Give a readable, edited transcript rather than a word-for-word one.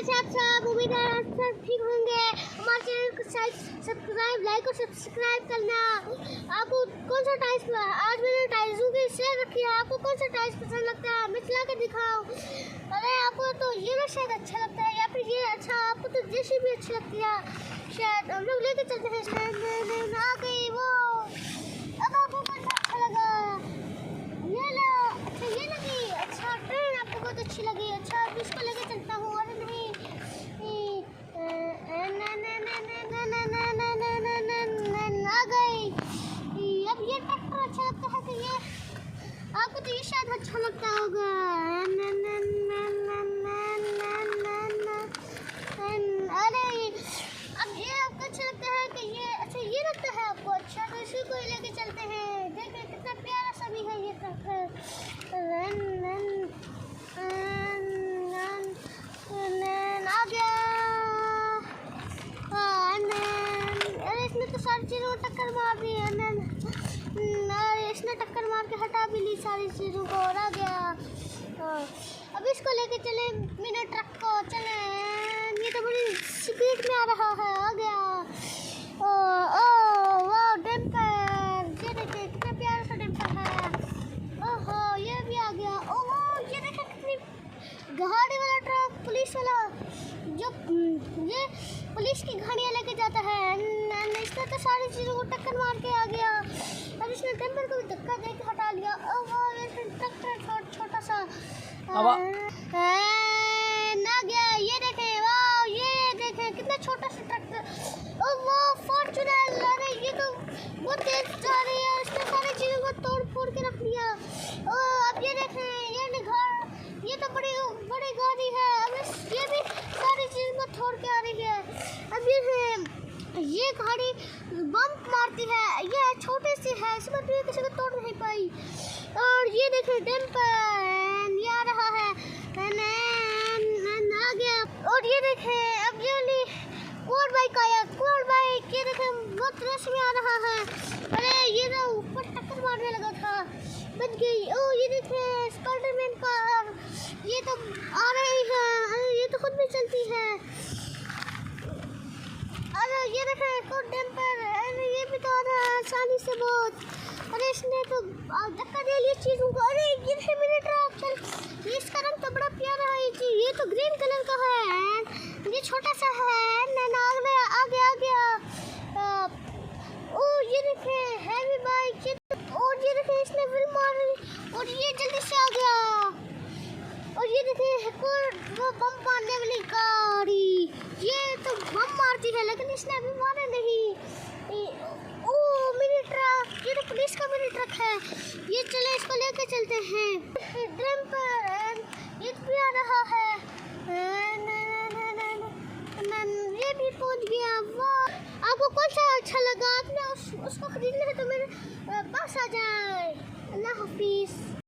कैसे आप सब? उम्मीद है आप सब ठीक होंगे। हमारे चैनल को सब्सक्राइब, लाइक और सब्सक्राइब करना। आपको कौन सा टाइल्स, आज मैंने टाइल्सों की सेल रखी है, आपको कौन सा टाइल्स पसंद लगता है मैं चला के दिखाऊँ? अरे आपको तो ये ना शायद अच्छा लगता है, या फिर ये अच्छा, आपको तो JCB अच्छी लगती है शायद। हम लोग लेके चलते हैं शायद। आ गई वो। अब आपको कौन सा अच्छा लगा? ये लो। अच्छा ये लगी, अच्छा ट्रेन आपको बहुत अच्छी लगी। अच्छा अब इसको लेके चलता हूँ। अरे नहीं, आ गई। अब ये ट्रैक्टर अच्छा लगता है कि ये आपको? तो ये शायद अच्छा लगता होगा। अरे अब ये आपको अच्छा लगता है कि ये? अच्छा ये लगता है आपको अच्छा, तो इसी को ही लेके चलते हैं। देखिए कितना प्यारा सा भी है ये ट्रैक्टर। आ गया। अरे इसने तो सारी चीज़ों को टक्कर मार दी है। अरे इसने टक्कर मार के हटा भी ली सारी चीज़ों को और आ गया। अब इसको लेके चले मिनी ट्रक को। चले, ये तो बड़ी स्पीड में आ रहा है। आ गया। ओ वाह डंपर, ये देखिए कितना प्यारा सा डंपर है। ओहो ये भी आ गया। ओहो ये देखिए कितनी गाड़ी वाला ट्रक, पुलिस वाला, जो ये पुलिस की गाड़ियाँ लेके जाता है। इसने तो सारी चीज़ों को टक्कर मार के आ गया। अब इसने डंपर को भी धक्का दे के हटा लिया। ओहो ये ट्रैक्टर छोटा सा ना गया। ये देखे, वाह ये देखे कितना छोटा सा ट्रैक्टर। ओ वो फॉर्च्यूनर, अरे ये तो बहुत तेज जा रही है। इसने सारी चीज़ों को तोड़ फोड़ के रख दिया। ओ अब ये देखे, ये तो बड़ी बड़ी गाड़ी है। अब ये भी सारी चीज़ को तोड़ के आ रही है। अब ये गाड़ी बम्प मारती है, ये छोटी सी है, इसमें भी किसी को तोड़ नहीं पाई। और ये देखे डंपर, ये आ रहा है, आ गया। और ये देखे अब ये क्वाड बाइक आया, क्वाड बाइक, ये देखे बहुत रश में आ रहा है। अरे ये तो ऊपर टक्कर मारने लगा था, बच गई। ओ ये देखे स्पाइडरमैन कार, ये तो आ रही है। अरे ये तो खुद भी चलती है। अरे ये देखे कोड डंपर, अरे ये भी तो आ रहा है आसानी से बहुत। अरे इसने तो धक्का दे लिया चीज़ों को। अरे ये है मेरे ट्रक, चल इसका रंग तो बड़ा प्यारा है। ये तो ग्रीन कलर का है, ये छोटा सा है। आ गया। ओ ये देखे हैवी बाइक, और ये देखे इसने व्हील मारी और ये जल्दी से आ गया। और ये देखे वो बम मारने वाली गाड़ी, ये तो बम मारती है लेकिन इसने अभी मारा नहीं। ओ मिनी ट्रक, ये तो पुलिस का मिनी ट्रक है। ये चले इसको लेके चलते हैं। डंपर ये भी आ रहा है। ये भी पहुंच गया। वाह आपको कौन सा अच्छा लगा? आपने उसको खरीदना है तो मेरे पास आ जाए। अल्लाह हाफिज़।